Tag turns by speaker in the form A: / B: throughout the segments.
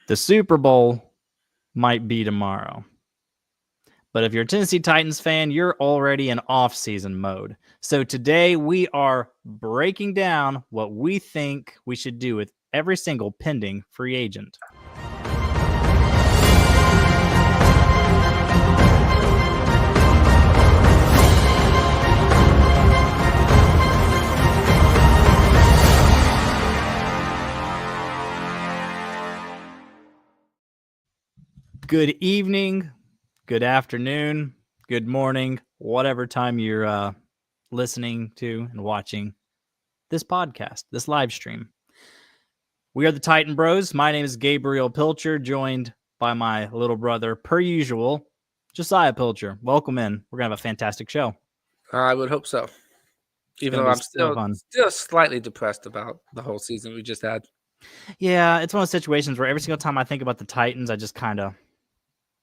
A: The Super Bowl might be tomorrow. But if you're a Tennessee Titans fan, you're already in off-season mode. So today we are breaking down what we think we should do with every single pending free agent. Good evening, good afternoon, good morning, whatever time you're listening to and watching this podcast, this live stream. We are the Titan Bros. My name is Gabriel Pilcher, joined by my little brother, per usual, Josiah Pilcher. Welcome in. We're going to have a fantastic show.
B: I would hope so. Even though I'm still slightly depressed about the whole season we just had.
A: Yeah, it's one of those situations where every single time I think about the Titans, I just kind of...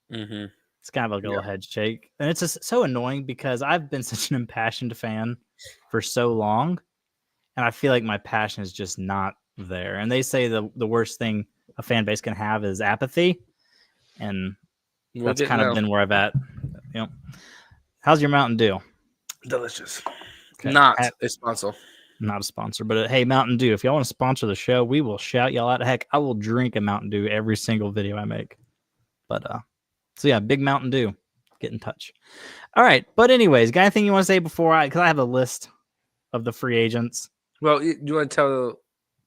A: It's kind of like a little head shake. And it's just so annoying because I've been such an impassioned fan for so long. And I feel like my passion is just not there. And they say the worst thing a fan base can have is apathy. And that's kind of been where I've at. You know, how's your Mountain Dew?
B: Delicious. Okay. Not a sponsor.
A: Not a sponsor. But hey, Mountain Dew, if y'all want to sponsor the show, we will shout y'all out. Heck, I will drink a Mountain Dew every single video I make. But, so yeah, big Mountain Dew. Get in touch. All right. But anyways, got anything you want to say before because I have a list of the free agents.
B: Well, you want to tell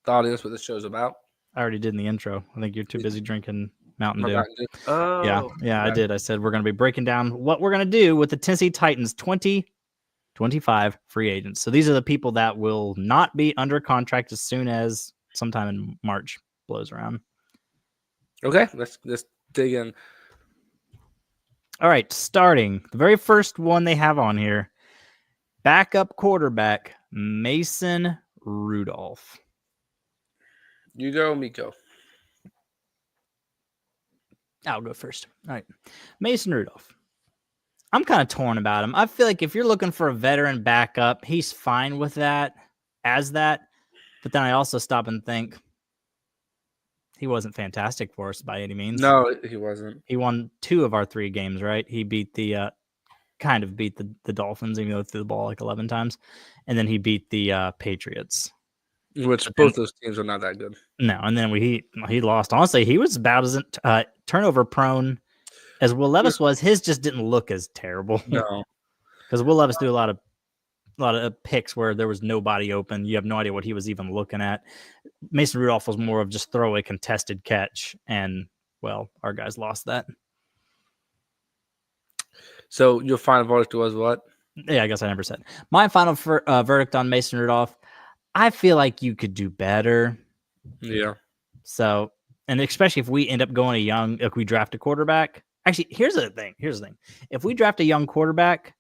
B: the audience what the show's about?
A: I already did in the intro. I think you're too busy drinking Mountain Dew.
B: Oh.
A: Yeah, I did. I said we're going to be breaking down what we're going to do with the Tennessee Titans 2025 free agents. So these are the people that will not be under contract as soon as sometime in March blows around.
B: Okay, let's dig in.
A: All right, starting. The very first one they have on here, backup quarterback, Mason Rudolph.
B: You go, Miko.
A: I'll go first. All right, Mason Rudolph. I'm kind of torn about him. I feel like if you're looking for a veteran backup, he's fine with that, But then I also stop and think, he wasn't fantastic for us by any means.
B: No, he wasn't.
A: He won 2 of our 3 games, right? He beat the Dolphins, even though he threw the ball like 11 times. And then he beat the Patriots.
B: Which both those teams are not that good.
A: No, and then he lost. Honestly, he was about as turnover prone as Will Levis was. His just didn't look as terrible.
B: No.
A: Because Will Levis threw a lot of picks where there was nobody open. You have no idea what he was even looking at. Mason Rudolph was more of just throw a contested catch, and, well, our guys lost that.
B: So your final verdict was what?
A: Yeah, I guess I never said. My final verdict on Mason Rudolph, I feel like you could do better.
B: Yeah.
A: So, and especially if we end up going if we draft a quarterback. Actually, here's the thing. If we draft a young quarterback,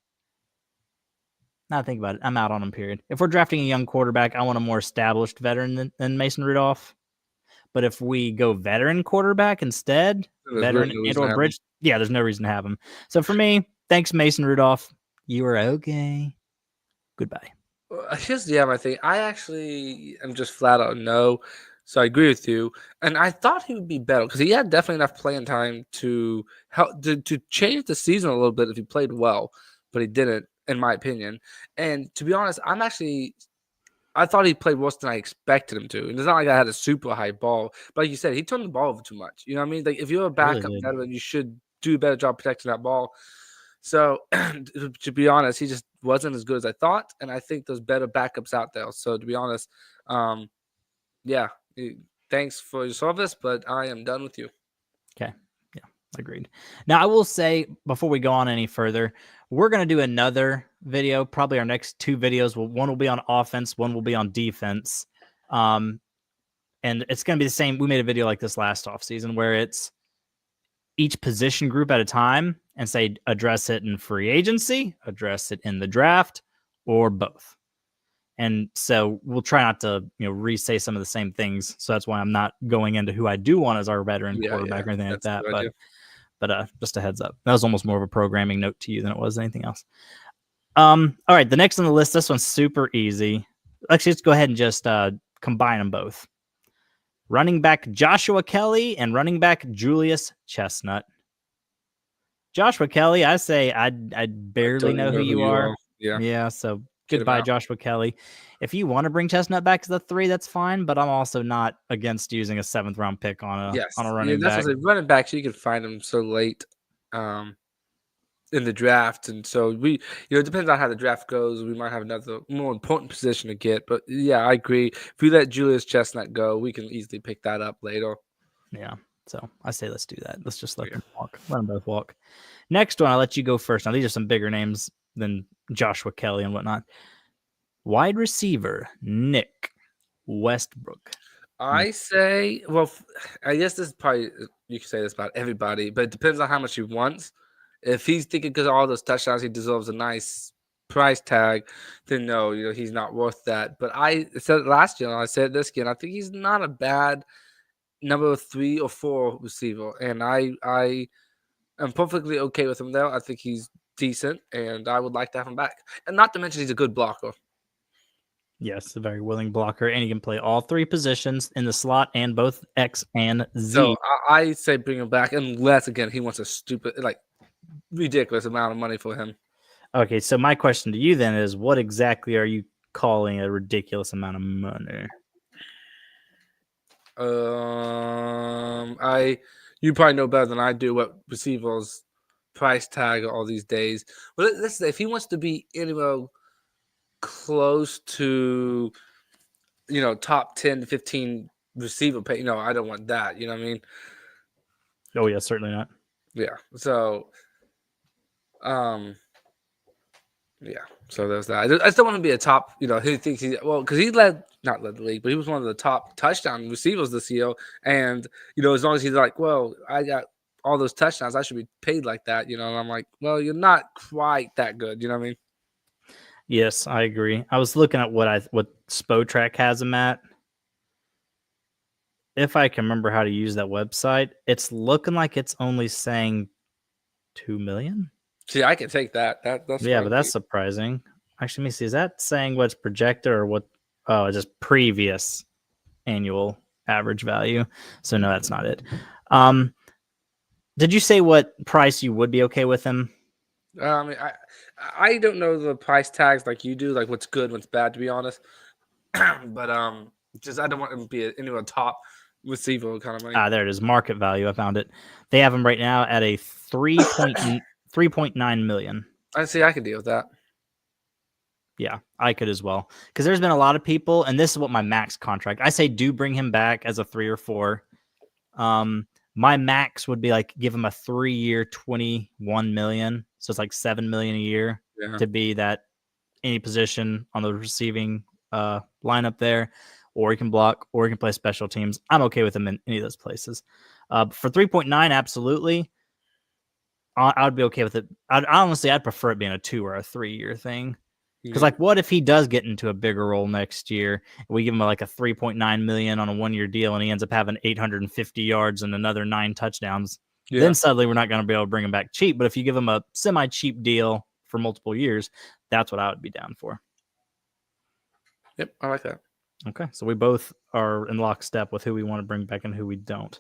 A: now think about it, I'm out on him, period. If we're drafting a young quarterback, I want a more established veteran than Mason Rudolph. But if we go veteran quarterback instead, veteran and/or bridge, there's no reason to have him. So for me, thanks, Mason Rudolph. You are okay. Goodbye.
B: Here's my thing. I actually am just flat out no. So I agree with you. And I thought he would be better because he had definitely enough playing time to help to change the season a little bit if he played well, but he didn't, in my opinion. And to be honest, I thought he played worse than I expected him to. And it's not like I had a super high ball, but like you said, he turned the ball over too much. You know what I mean? Like if you're a backup veteran, you should do a better job protecting that ball. So to be honest, he just wasn't as good as I thought. And I think there's better backups out there. So to be honest, thanks for your service, but I am done with you.
A: Okay. Yeah, agreed. Now, I will say, before we go on any further, we're going to do another video, probably our next 2 videos. One will be on offense, one will be on defense. And it's going to be the same. We made a video like this last offseason where it's each position group at a time and say address it in free agency, address it in the draft, or both. And so we'll try not to, re-say some of the same things. So that's why I'm not going into who I do want as our veteran quarterback or anything like that. But just a heads up. That was almost more of a programming note to you than it was anything else. All right, the next on the list, this one's super easy. Actually, let's go ahead and just combine them both. running back Joshua Kelly, and running back Julius Chestnut. Joshua Kelly, I say I barely know who you are.
B: Yeah.
A: So
B: Get him
A: goodbye,
B: out.
A: Joshua Kelly. If you want to bring Chestnut back to the 3, that's fine. But I'm also not against using a 7th round pick on a running
B: That's
A: back.
B: what I say. Running backs, you can find them so late in the draft, and so it depends on how the draft goes. We might have another more important position to get, but yeah, I agree. If we let Julius Chestnut go, we can easily pick that up later.
A: Yeah. So I say let's do that. Let's just let them walk. Let them both walk. Next one, I'll let you go first. Now, these are some bigger names than Joshua Kelly and whatnot. Wide receiver, Nick Westbrook.
B: I say, well, I guess this is probably, you can say this about everybody, but it depends on how much he wants. If he's thinking because of all those touchdowns, he deserves a nice price tag, then no, he's not worth that. But I said it last year, and I said it this year, and I think he's not a bad number 3 or 4 receiver, and I am perfectly okay with him there. I think he's decent, and I would like to have him back. And not to mention, he's a good blocker.
A: Yes, a very willing blocker, and he can play all 3 positions in the slot and both X and Z.
B: So I say bring him back, unless again he wants a stupid, ridiculous amount of money for him.
A: Okay, so my question to you then is, what exactly are you calling a ridiculous amount of money?
B: You probably know better than I do what receivers price tag all these days. But let's say if he wants to be anywhere close to, top 10 to 15 receiver pay, I don't want that. You know what I mean?
A: Oh yeah, certainly not.
B: Yeah. So, yeah. So there's that. I still want to be a top. He thinks because he not led the league, but he was one of the top touchdown receivers this year. And as long as he's like, well, I got all those touchdowns, I should be paid like that. And I'm like, well, you're not quite that good. You know what I mean?
A: Yes, I agree. I was looking at what Spotrac has him at. If I can remember how to use that website, it's looking like it's only saying 2 million.
B: See, I can take that. That's
A: yeah, but that's surprising. Actually, let me see. Is that saying what's projected or what? Oh, it's just previous annual average value. So no, that's not it. Did you say what price you would be okay with him?
B: I don't know the price tags like you do, like what's good, what's bad, to be honest. But just I don't want him to be anywhere top receiver kind of money.
A: There it is, market value. I found it. They have him right now at a 3.9 million.
B: I see. I could deal with that.
A: Yeah, I could as well. Because there's been a lot of people, and this is what my max contract. I say do bring him back as a 3 or 4. My max would be like give him a 3-year, 21 million. So it's like 7 million a year to be that any position on the receiving lineup there, or he can block, or he can play special teams. I'm okay with him in any of those places. For 3.9, absolutely. I would be okay with it. I'd prefer it being a 2 or a 3-year thing. Because what if he does get into a bigger role next year? We give him like a 3.9 million on a 1-year deal, and he ends up having 850 yards and another 9 touchdowns. Yeah. Then suddenly we're not going to be able to bring him back cheap. But if you give him a semi-cheap deal for multiple years, that's what I would be down for.
B: Yep, I like that.
A: Okay, so we both are in lockstep with who we want to bring back and who we don't.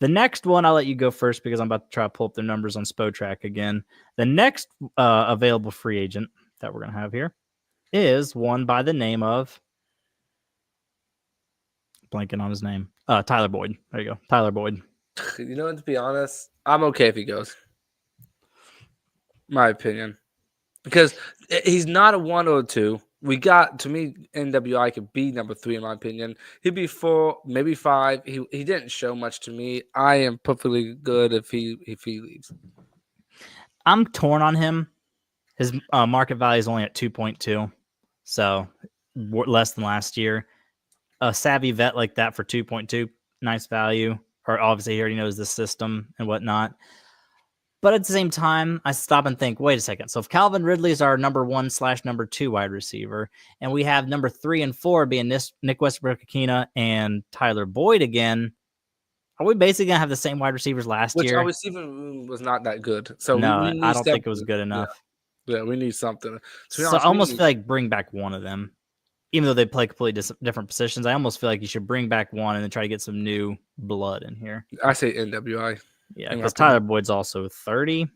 A: The next one, I'll let you go first because I'm about to try to pull up their numbers on Spotrac again. The next available free agent that we're going to have here is one by the name of, blanking on his name, Tyler Boyd. There you go, Tyler Boyd.
B: To be honest, I'm okay if he goes. My opinion. Because he's not a 1 or a 2. To me, NWI could be number 3 in my opinion. He'd be 4, maybe 5. He didn't show much to me. I am perfectly good if he leaves.
A: I'm torn on him. His market value is only at 2.2, so less than last year. A savvy vet like that for 2.2, nice value. Or obviously he already knows the system and whatnot. But at the same time, I stop and think, wait a second. So if Calvin Ridley is our number 1/number 2 wide receiver, and we have number 3 and 4 being Nick Westbrook-Ikhine and Tyler Boyd again, are we basically going to have the same wide receivers last year?
B: Which our receiving room was not that good. So
A: no, I don't think it was good enough.
B: Yeah, we need something.
A: So I almost feel like bring back one of them. even though they play completely different positions, I almost feel like you should bring back one and then try to get some new blood in here.
B: I say NWI.
A: Yeah,
B: in my
A: because
B: opinion.
A: Tyler Boyd's also 30.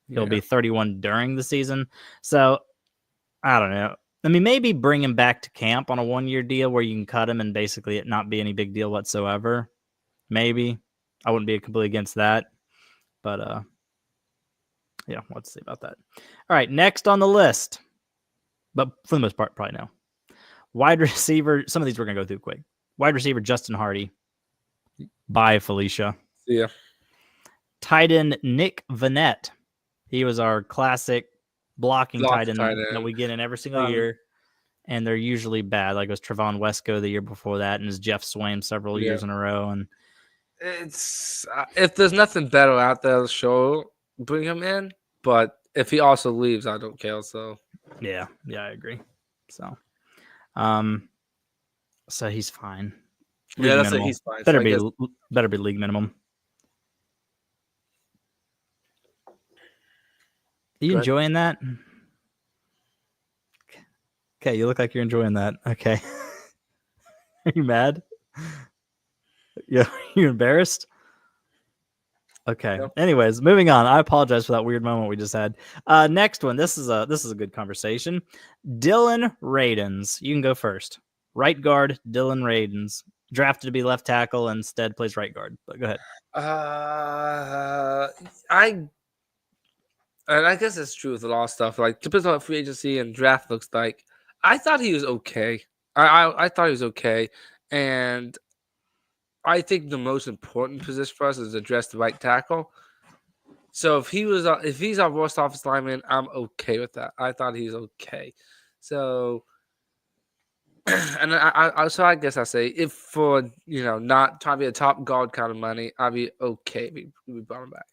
A: He'll
B: Yeah.
A: be 31 during the season. So I don't know. I mean, maybe bring him back to camp on a 1-year deal where you can cut him and basically it not be any big deal whatsoever. Maybe. I wouldn't be completely against that. But yeah, let's see about that. All right, next on the list. But for the most part, probably no. Wide receiver, some of these we're going to go through quick. Wide receiver, Justin Hardy. Bye, Felicia.
B: Yeah.
A: Tight end, Nick Vanette. He was our classic blocking tight end that we get in every single year. And they're usually bad. Like it was Trevon Wesco the year before that, and it was Jeff Swaim several years in a row. And
B: it's if there's nothing better out there to show, bring him in. But if he also leaves, I don't care. So
A: yeah, I agree. So, so he's fine.
B: Yeah, that's it. He's fine.
A: Better be league minimum. Are you enjoying that? Okay, you look like you're enjoying that. Okay. Are you mad? Yeah, you embarrassed? Okay.
B: Yep.
A: Anyways, moving on. I apologize for that weird moment we just had. Next one. This is a good conversation. Dylan Radins. You can go first. Right guard, Dylan Radins. Drafted to be left tackle, instead plays right guard. But go ahead.
B: I guess it's true with a lot of stuff. Like depends on what free agency and draft looks like. I thought he was okay. I thought he was okay, and I think the most important position for us is to address the right tackle. So if he's our worst offensive lineman, I'm okay with that. I thought he's okay. So, and I guess I say if for not trying to be a top guard kind of money, I'd be okay. We brought him back.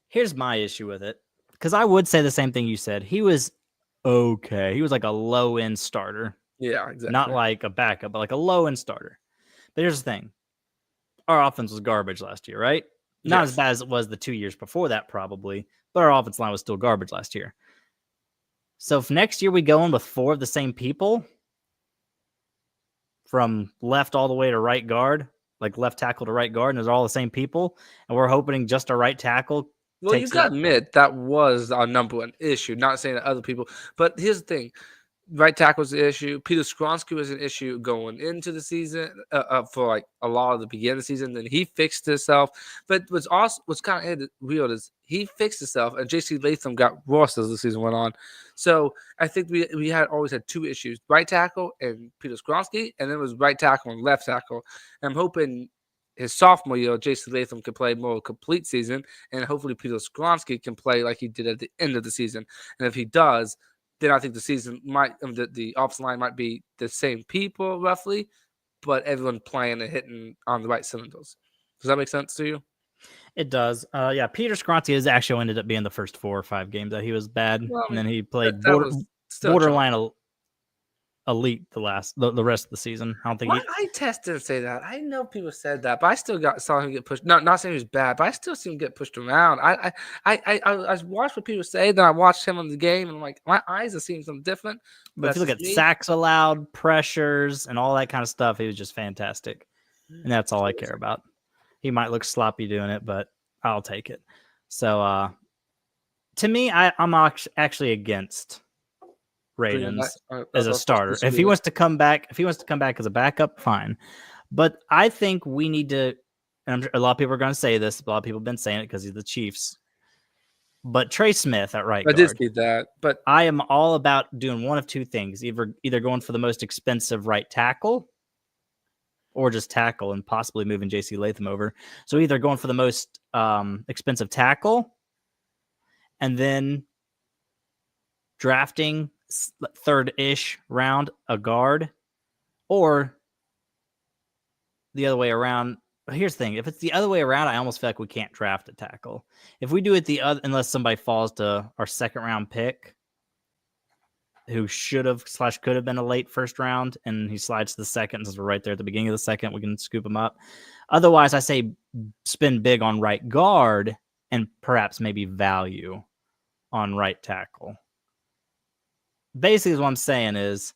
A: Here's my issue with it, because I would say the same thing you said. He was okay. He was like a low end starter.
B: Yeah, exactly.
A: Not like a backup, but like a low end starter. But here's the thing. Our offense was garbage last year, right? Not as bad as it was the 2 years before that, probably. But our offense line was still garbage last year. So if next year we go in with 4 of the same people, from left all the way to right guard, like left tackle to right guard, and they're all the same people, and we're hoping just a right tackle.
B: Well, you got to admit that was our number one issue. Not saying that other people, but here's the thing: right tackle was the issue. Peter Skronsky was an issue going into the season for like a lot of the beginning of the season. Then he fixed himself. But what's kind of weird is he fixed himself, and J.C. Latham got worse as the season went on. So I think we always had 2 issues: right tackle and Peter Skronsky, and then it was right tackle and left tackle. And I'm hoping his sophomore year, J.C. Latham can play more complete season, and hopefully Peter Skronsky can play like he did at the end of the season. And if he does, then I think the season the offensive line might be the same people roughly, but everyone playing and hitting on the right cylinders. Does that make sense to you?
A: It does. Yeah, Peter Skronsky has actually ended up being the first 4 or 5 games that he was bad, and then he played borderline elite the rest of the season. I don't think
B: I didn't say that. I know people said that, but I still saw him get pushed. No, not saying he was bad, but I still see him get pushed around. I watched what people say, then I watched him on the game, and I'm like, my eyes are seeing something different.
A: But if you look at sacks allowed, pressures, and all that kind of stuff, he was just fantastic. And that's all I care about. He might look sloppy doing it, but I'll take it. So to me, I'm actually against Radins as a starter. If he wants to come back as a backup, fine. But I think we need to, and a lot of people are going to say this, a lot of people have been saying it because he's the Chiefs. But Trey Smith at right guard.
B: I did see that, but
A: I am all about doing one of 2 things: either going for the most expensive right tackle, or just tackle and possibly moving J.C. Latham over. So either going for the most expensive tackle, and then drafting 3rd-ish round a guard, or the other way around. Here's the thing: if it's the other way around, I almost feel like we can't draft a tackle. If we do it unless somebody falls to our 2nd round pick, who should have / could have been a late 1st round, and he slides to the 2nd, since we're right there at the beginning of the 2nd, we can scoop him up. Otherwise, I say spend big on right guard and perhaps maybe value on right tackle. Basically, what I'm saying is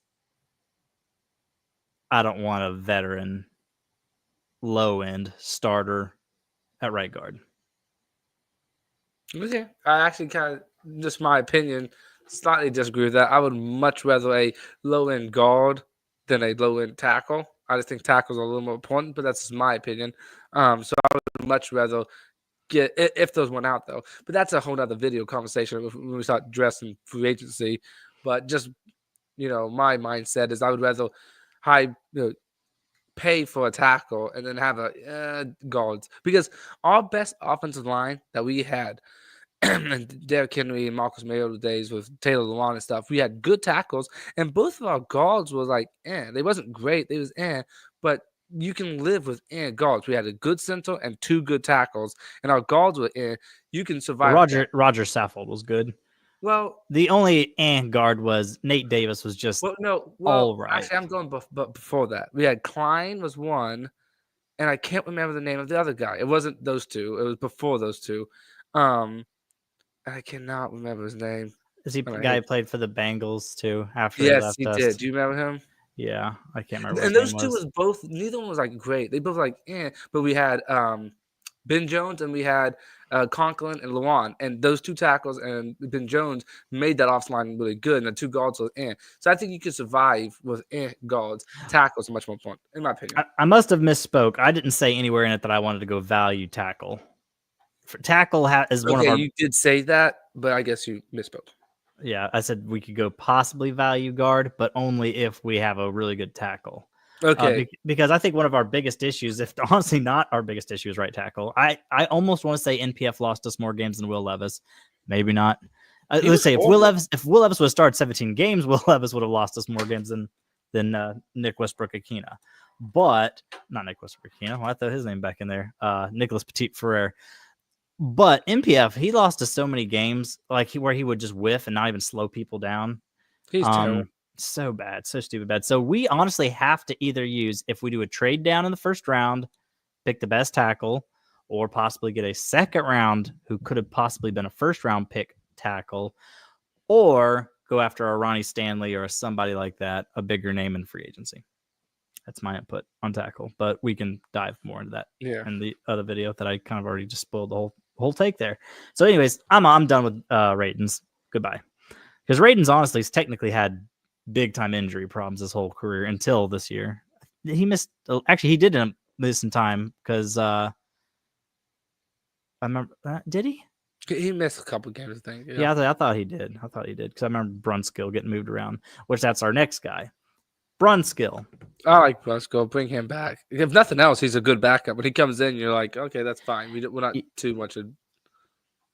A: I don't want a veteran, low end starter at right guard.
B: Okay, I actually kind of, just my opinion, slightly disagree with that. I would much rather a low end guard than a low end tackle. I just think tackles are a little more important, but that's just my opinion. So I would much rather get if those went out though. But that's a whole nother video conversation when we start dressing free agency. But just my mindset is I would rather high pay for a tackle and then have a guards because our best offensive line that we had and Derrick Henry and Marcus Mariota days with Taylor Lewan and stuff, we had good tackles, and both of our guards were like, they wasn't great, they was but you can live with guards. We had a good center and 2 good tackles, and our guards were you can survive.
A: Roger Saffold was good.
B: Well,
A: the only guard was Nate Davis was just all right.
B: Actually, I'm going but before that. We had Klein was one, and I can't remember the name of the other guy. It wasn't those two. It was before those two. I cannot remember his name.
A: Is he the guy who played for the Bengals too? After
B: yes, he
A: left
B: did.
A: us?
B: Do you remember him?
A: Yeah, I can't remember.
B: And those two was both. Neither one was like great. They both like but we had Ben Jones and we had Conklin and Lewan, and those 2 tackles and Ben Jones made that offensive line really good, and the 2 guards were So I think you could survive with guards. Tackles are much more important, in my opinion.
A: I must have misspoke. I didn't say anywhere in it that I wanted to go value tackle. Tackle is one of our.
B: You did say that, but I guess you misspoke.
A: Yeah, I said we could go possibly value guard, but only if we have a really good tackle.
B: Okay.
A: Because I think one of our biggest issues, if honestly not our biggest issue, is right tackle. I almost want to say NPF lost us more games than Will Levis. Maybe not. Let's say if Will Levis would have started 17 games, Will Levis would have lost us more games than Nick Westbrook-Akina. But not Nick Westbrook-Akina. Well, I throw his name back in there. Nicholas Petit-Ferrer. But NPF, he lost us so many games, where he would just whiff and not even slow people down.
B: He's terrible.
A: So bad, so stupid bad. So we honestly have to either use, if we do a trade down in the first round, pick the best tackle, or possibly get a second round who could have possibly been a first round pick tackle, or go after a Ronnie Stanley or somebody like that, a bigger name in free agency. That's my input on tackle, but we can dive more into that in the other video that I kind of already just spoiled the whole take there. So anyways, I'm done with Radens. Goodbye. Because Radens honestly has technically had big time injury problems his whole career until this year. He missed. Actually, he didn't miss some time because I remember. Did he?
B: He missed a couple games, I think.
A: Yeah, I thought he did. Because I remember Brunskill getting moved around, which that's our next guy, Brunskill.
B: I like Brunskill. Bring him back. If nothing else, he's a good backup. When he comes in, you're like, okay, that's fine. We're not too much.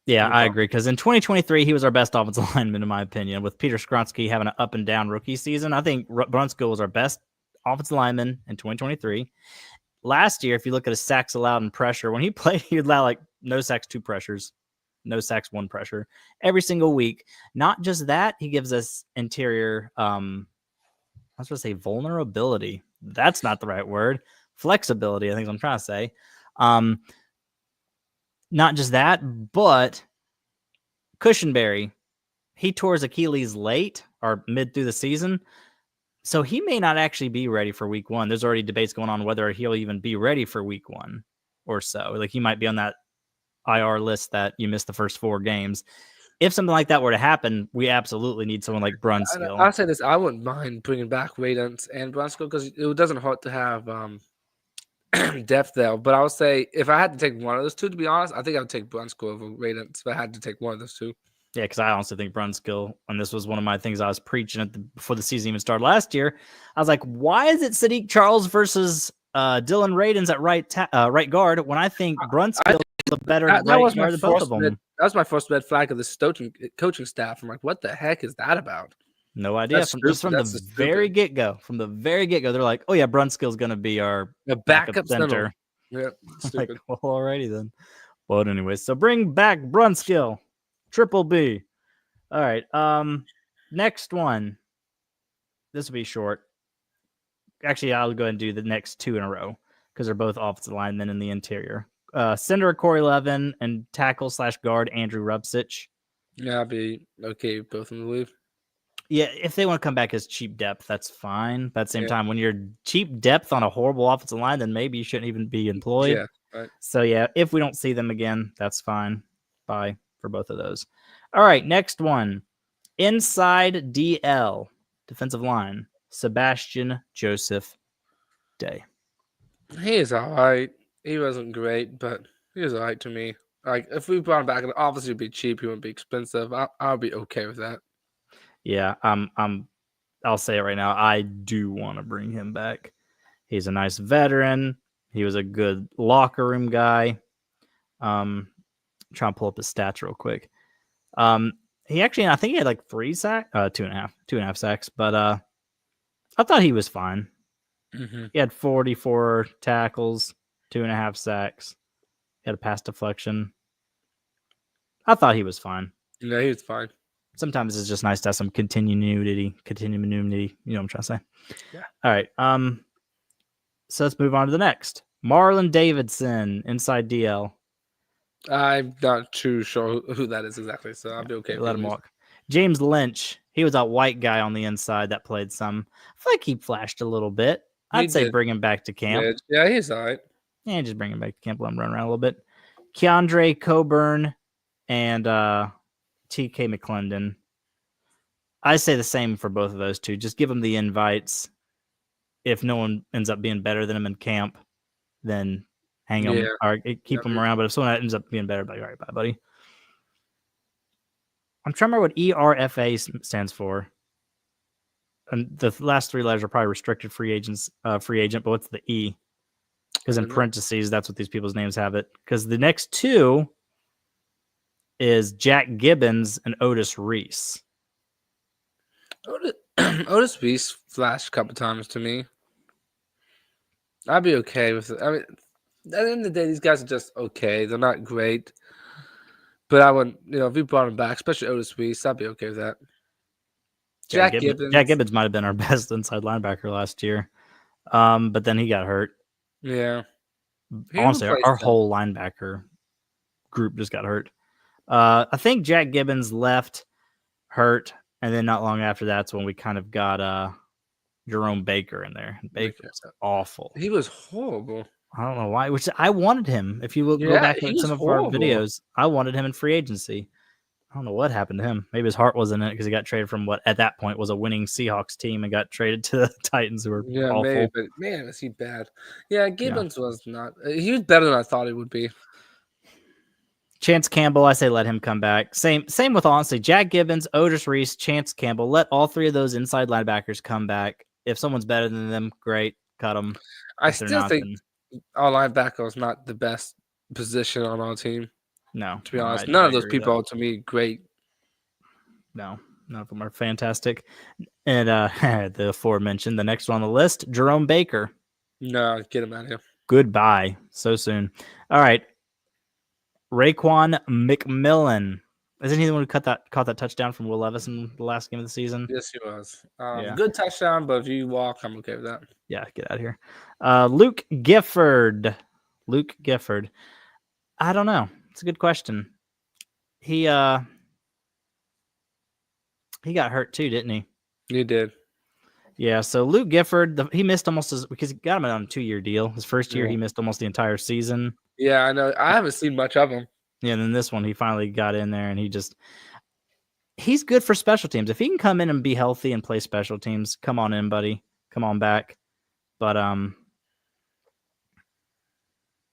A: Yeah, I agree. Because in 2023, he was our best offensive lineman, in my opinion. With Peter Skronsky having an up and down rookie season, I think Brunskill was our best offensive lineman in 2023. Last year, if you look at his sacks allowed and pressure, when he played, he would allow no sacks, 2 pressures, no sacks, 1 pressure every single week. Not just that, he gives us interior, I was going to say vulnerability. That's not the right word. Flexibility, I think I'm trying to say. Not just that, but Cushenberry, he tore his Achilles late or mid through the season. So he may not actually be ready for week 1. There's already debates going on whether he'll even be ready for week 1 or so. He might be on that IR list that you missed the first 4 games. If something like that were to happen, we absolutely need someone like Brunskill.
B: I'll say this. I wouldn't mind bringing back Radens and Brunskill because it doesn't hurt to have depth there. But I would say if I had to take one of those 2, to be honest, I think I would take Brunskill over Radens if I had to take one of those 2.
A: Yeah, because I honestly think Brunskill, and this was one of my things I was preaching before the season even started last year. I was like, why is it Sadiq Charles versus Dylan Radens at right guard when I think Brunskill is a better right guard than both of them?
B: That was my first red flag of this coaching staff. I'm like, what the heck is that about?
A: No idea. From the very get-go. From the very get-go, they're like, oh, yeah, Brunskill's going to be our backup center.
B: Yeah,
A: like, well, alrighty then. But anyways, so bring back Brunskill. Triple B. All right. Next one. This will be short. Actually, I'll go ahead and do the next 2 in a row because they're both offensive linemen in the interior. Center Corey Levin and tackle/guard Andrew Rubsich.
B: Yeah, I'd be okay with both of them to leave.
A: Yeah, if they want to come back as cheap depth, that's fine. But at the same
B: Yeah.
A: time, when you're cheap depth on a horrible offensive line, then maybe you shouldn't even be employed.
B: Yeah. Right.
A: So yeah, if we don't see them again, that's fine. Bye for both of those. All right, next one. Inside DL, defensive line, Sebastian Joseph Day.
B: He is all right. He wasn't great, but he was all right to me. Like if we brought him back, obviously it'd be cheap. He wouldn't be expensive. I'll be okay with that.
A: Yeah, I'll say it right now. I do want to bring him back. He's a nice veteran. He was a good locker room guy. Trying to pull up his stats real quick. He actually, I think he had like 2.5 sacks, but I thought he was fine.
B: Mm-hmm.
A: He had 44 tackles, 2.5 sacks. He had a pass deflection. I thought he was fine.
B: Yeah, he was fine.
A: Sometimes it's just nice to have some continuity. You know what I'm trying to say?
B: Yeah.
A: All right. So let's move on to the next. Marlon Davidson, inside DL.
B: I'm not too sure who that is exactly, so I'll be okay.
A: Let him walk. James Lynch. He was that white guy on the inside that played some. I feel like he flashed a little bit. I'd say bring him back to camp.
B: Yeah, he's all right.
A: Yeah, just bring him back to camp. Let him run around a little bit. Keandre Coburn and TK McClendon. I say the same for both of those two. Just give them the invites. If no one ends up being better than him in camp, then hang them or keep them around. But if someone ends up being better, like, all right, bye, buddy. I'm trying to remember what ERFA stands for. And the last three letters are probably restricted free agent, but what's the E? Because in parentheses, that's what these people's names have it. Because the next two is Jack Gibbons and Otis Reese.
B: Otis Reese flashed a couple times to me. I'd be okay with it. I mean, at the end of the day, these guys are just okay. They're not great. But I wouldn't, if we brought him back, especially Otis Reese, I'd be okay with that. Jack
A: Gibbons might have been our best inside linebacker last year. But then he got hurt.
B: Yeah.
A: Honestly, our whole linebacker group just got hurt. I think Jack Gibbons left hurt, and then not long after that's when we kind of got Jerome Baker in there. Baker was awful.
B: He was horrible.
A: I don't know why. Which I wanted him. If you go back to some of our videos, I wanted him in free agency. I don't know what happened to him. Maybe his heart wasn't in it because he got traded from what at that point was a winning Seahawks team and got traded to the Titans, who were awful.
B: Maybe, but man, was he bad? Yeah, Gibbons was not. He was better than I thought he would be.
A: Chance Campbell, I say let him come back. Same with honestly Jack Gibbons, Otis Reese, Chance Campbell. Let all three of those inside linebackers come back. If someone's better than them, great, cut them.
B: I still think our linebacker is not the best position on our team.
A: No,
B: to be honest, none of those people are to me great.
A: No, none of them are fantastic. And the aforementioned, the next one on the list, Jerome Baker.
B: No, get him out of here.
A: Goodbye. So soon. All right. Raekwon McMillan. Isn't he the one who caught that touchdown from Will Levis in the last game of the season?
B: Yes, he was. Good touchdown, but if you walk, I'm okay with that.
A: Yeah, get out of here. Luke Gifford. I don't know. It's a good question. He got hurt too, didn't he?
B: He did.
A: Yeah, so Luke Gifford, he missed because he got him on a 2-year deal. His first year, he missed almost the entire season.
B: Yeah, I know. I haven't seen much of him.
A: Yeah, and then this one, he finally got in there, and he's good for special teams. If he can come in and be healthy and play special teams, come on in, buddy. Come on back. But I'm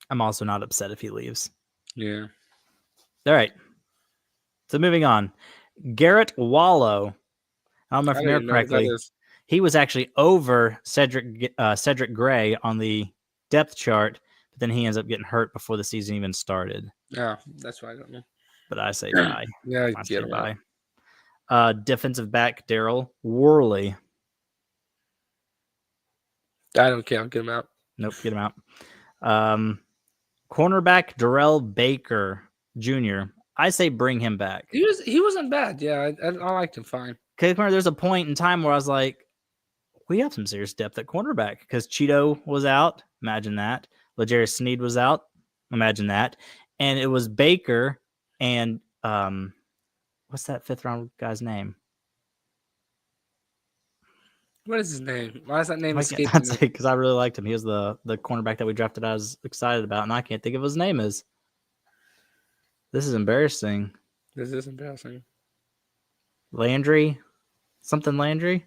A: also not upset if he leaves.
B: Yeah.
A: All right. So moving on. Garrett Wallow. I don't know if I remember correctly. He was actually over Cedric Gray on the depth chart, but then he ends up getting hurt before the season even started.
B: Yeah, that's why I don't know.
A: But I say bye.
B: Yeah, I say bye.
A: Defensive back Daryl Worley.
B: I don't care. I'll get him out.
A: Nope, get him out. Cornerback Darrell Baker Jr. I say bring him back.
B: He wasn't bad. Yeah, I liked him fine.
A: Because there's a point in time where I was like, we have some serious depth at cornerback because Cheeto was out. Imagine that. L'Jarius Sneed was out. Imagine that. And it was Baker and what's that 5th round guy's name?
B: What is his name? Why is that name
A: I can't
B: escaping
A: say
B: me?
A: because I really liked him. He was the cornerback that we drafted. I was excited about, and I can't think of his name is. This is embarrassing.
B: This is embarrassing.
A: Landry, something Landry,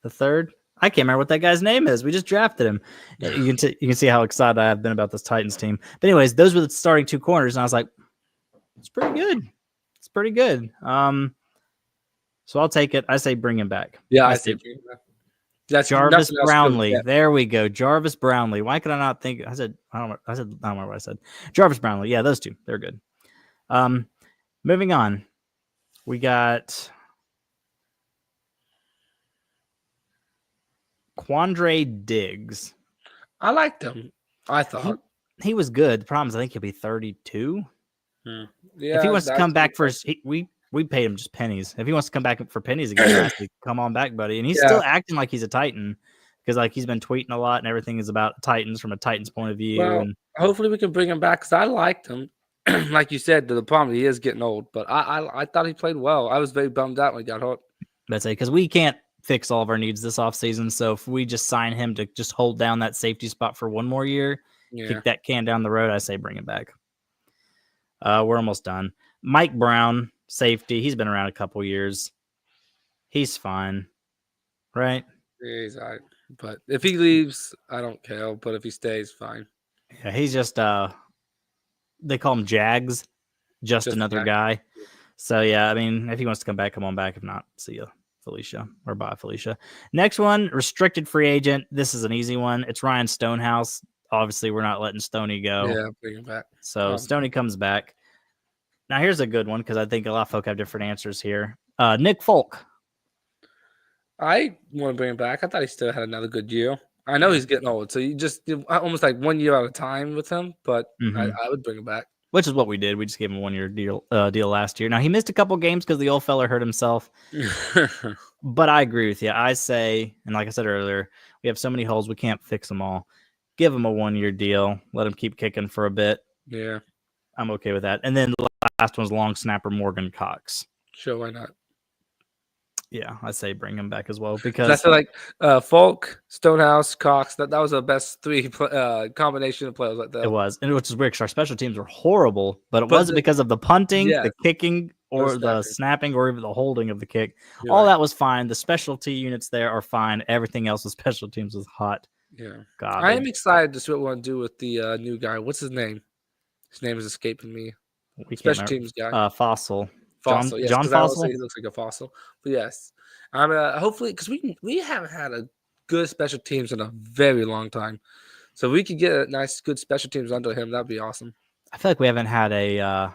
A: the third. I can't remember what that guy's name is. We just drafted him. You can see how excited I have been about this Titans team. But anyways, those were the starting two corners, and I was like, it's pretty good. It's pretty good. So I'll take it. I say bring him back.
B: Yeah,
A: I
B: I
A: say
B: see. That's
A: Jarvis
B: nothing else to
A: Brownlee.
B: get.
A: There we go. Jarvis Brownlee. Why could I not think? I don't remember what I said. Jarvis Brownlee. Yeah, those two. They're good. Moving on. We got Quandre Diggs.
B: I liked him. I thought
A: He was good. The problem is I think he'll be 32.
B: Yeah,
A: If he wants to come
B: that's
A: back
B: good.
A: for his, we paid him just pennies. If he wants to come back for pennies again, I say, come on back, buddy. And he's
B: Yeah.
A: still acting like he's a Titan because like he's been tweeting a lot and everything is about Titans from a Titans point of view.
B: Well,
A: And
B: hopefully we can bring him back because I liked him. Like you said, the problem he is getting old, but I thought he played well. I was very bummed out when he got hurt.
A: let's say because we can't fix all of our needs this offseason. So if we just sign him to just hold down that safety spot for one more year,
B: Yeah,
A: kick that can down the road, I say bring him back. We're almost done. Mike Brown, safety. He's been around a couple years. He's fine, right?
B: yeah, he's all right. But if he leaves, I don't care. But if he stays, fine.
A: Yeah, he's just they call him Jags, just another guy. So yeah, I mean, if he wants to come back, come on back. If not, see ya, Felicia, or bye, Felicia. Next one, restricted free agent. This is an easy one. It's Ryan Stonehouse. Obviously, we're not letting Stoney go.
B: Yeah, bring him back.
A: So Stoney comes back. Now here's a good one because I think a lot of folk have different answers here. Nick Folk.
B: I want to bring him back. I thought he still had another good year. I know he's getting old, so you just almost like 1 year at a time with him. But I would bring him back.
A: Which is what we did. We just gave him a 1 year deal last year. Now he missed a couple games because the old fella hurt himself. But I agree with you. I say, and like I said earlier, we have so many holes we can't fix them all. Give him a 1 year deal. Let him keep kicking for a bit.
B: Yeah,
A: I'm okay with that. And then the last one's long snapper Morgan Cox.
B: sure, why not?
A: Yeah, I say bring him back as well because
B: I feel like Folk, Stonehouse, Cox. That was the best three combination of players like that.
A: it was, and which is weird because our special teams were horrible, but it wasn't because of the punting, the kicking, or the snapping, or even the holding of the kick. All that was fine. The specialty units there are fine. Everything else with special teams was hot.
B: Yeah,
A: God,
B: I am excited to see what we want to do with the new guy. What's his name? His name is escaping me. Special teams guy.
A: Fossil.
B: Fossil. Yes,
A: John Fossil.
B: He looks like a fossil. But yes, I'm hopefully because we haven't had a good special teams in a very long time, so we could get a nice good special teams under him. That'd be awesome.
A: I feel like we haven't had a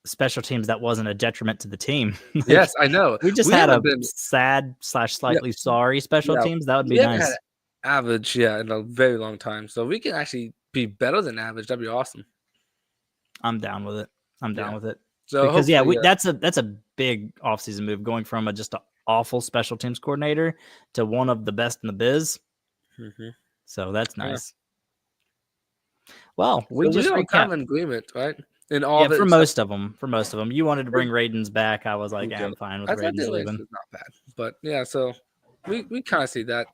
A: special teams that wasn't a detriment to the team.
B: Like, yes, I know.
A: We just had a sad / slightly sorry special teams. That would be nice.
B: Had average, in a very long time. So we can actually be better than average. That'd be awesome.
A: I'm down with it. I'm down with it.
B: So
A: because that's a big offseason move, going from just an awful special teams coordinator to one of the best in the biz.
B: Mm-hmm.
A: So that's nice. Yeah. Well, we just
B: have a common agreement, right? In all
A: for most of them. You wanted to bring Radens back. I was like, I'm fine with Radens leaving.
B: Not bad, but yeah. So we kind of see that.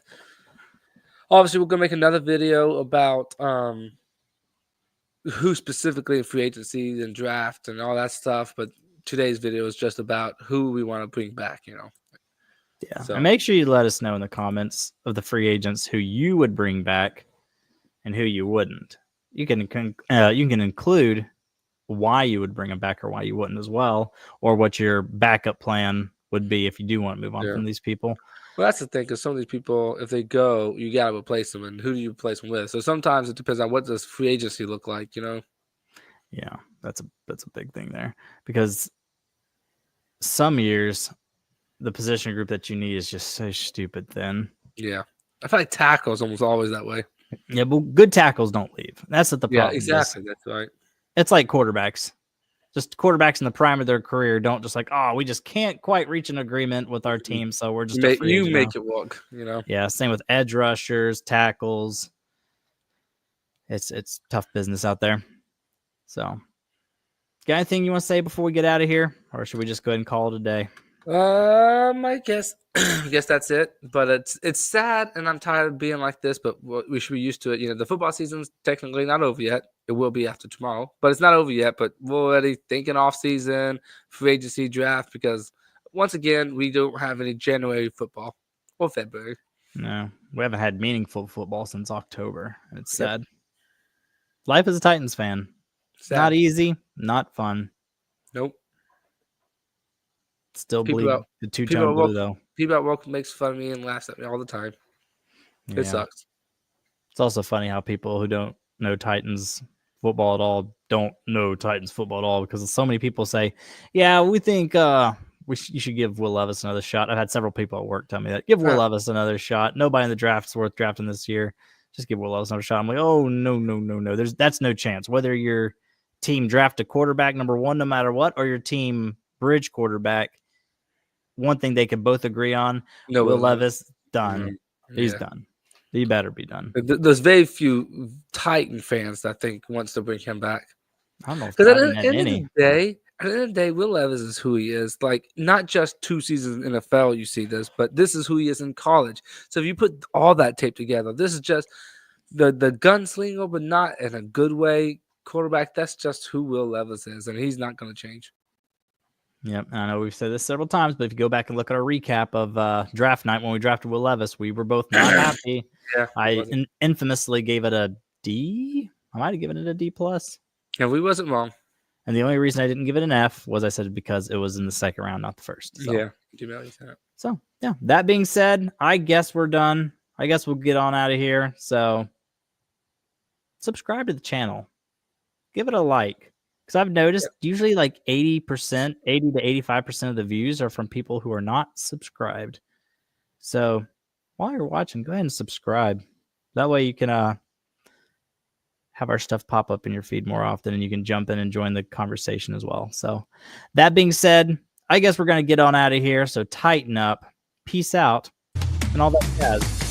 B: Obviously, we're gonna make another video about who specifically in free agency and draft and all that stuff. But today's video is just about who we want to bring back,
A: Yeah. So, and make sure you let us know in the comments of the free agents who you would bring back and who you wouldn't. You can include why you would bring them back or why you wouldn't as well, or what your backup plan would be if you do want to move on from these people.
B: Well, that's the thing, because some of these people, if they go, you got to replace them, and who do you replace them with? So sometimes it depends on what does free agency look like, Yeah,
A: that's a big thing there, because some years the position group that you need is just so stupid thin.
B: Yeah, I feel like tackle is almost always that way.
A: Yeah, but good tackles don't leave. That's what the problem is.
B: Yeah, exactly. That's right.
A: It's like quarterbacks. Just quarterbacks in the prime of their career don't just like, we just can't quite reach an agreement with our team, so we're just
B: make it work,
A: Yeah, same with edge rushers, tackles. It's tough business out there. So, got anything you want to say before we get out of here, or should we just go ahead and call it a day?
B: I guess I guess that's it. But it's sad, and I'm tired of being like this. But we should be used to it. You know, the football season's technically not over yet. It will be after tomorrow, but it's not over yet. But we're already thinking off season, free agency draft, because once again we don't have any January football or February.
A: No, we haven't had meaningful football since October. It's
B: Yep.
A: sad. Life as a Titans fan.
B: Sad.
A: Not easy, not fun.
B: Nope.
A: Still
B: People
A: bleed
B: out-
A: the
B: people
A: two-tone
B: are
A: blue,
B: woke-
A: though.
B: People at work makes fun of me and laughs at me all the time.
A: Yeah.
B: It sucks.
A: It's also funny how people who don't know Titans football at all don't know Titans football at all, because so many people say, yeah, we think you should give Will Levis another shot. I've had several people at work tell me that. Give Will Levis another shot. Nobody in the draft's worth drafting this year. Just give Will Levis another shot. I'm like, oh, no. That's no chance. Whether your team draft a quarterback number one, no matter what, or your team bridge quarterback, one thing they can both agree on,
B: No,
A: Will Levis, done. He's
B: Yeah.
A: done. He better be done.
B: There's very few Titan fans that think wants to bring him back.
A: I don't know if
B: Because at
A: Titan
B: the
A: had
B: end
A: any.
B: of the day, Will Levis is who he is. Like, not just 2 seasons in NFL, you see this, but this is who he is in college. So if you put all that tape together, this is just the gunslinger, but not in a good way. Quarterback, that's just who Will Levis is, and he's not going to change.
A: Yep, I know we've said this several times, but if you go back and look at our recap of draft night when we drafted Will Levis, we were both not happy.
B: Yeah,
A: I infamously gave it a D. I might have given it a D plus.
B: Yeah, we wasn't wrong.
A: And the only reason I didn't give it an F was I said because it was in the second round, not the first. So.
B: Yeah.
A: So yeah. That being said, I guess we're done. I guess we'll get on out of here. So subscribe to the channel. Give it a like. Because I've noticed usually like 80%, 80 to 85% of the views are from people who are not subscribed. So while you're watching, go ahead and subscribe. That way you can have our stuff pop up in your feed more often, and you can jump in and join the conversation as well. So that being said, I guess we're going to get on out of here. So tighten up, peace out, and all that jazz.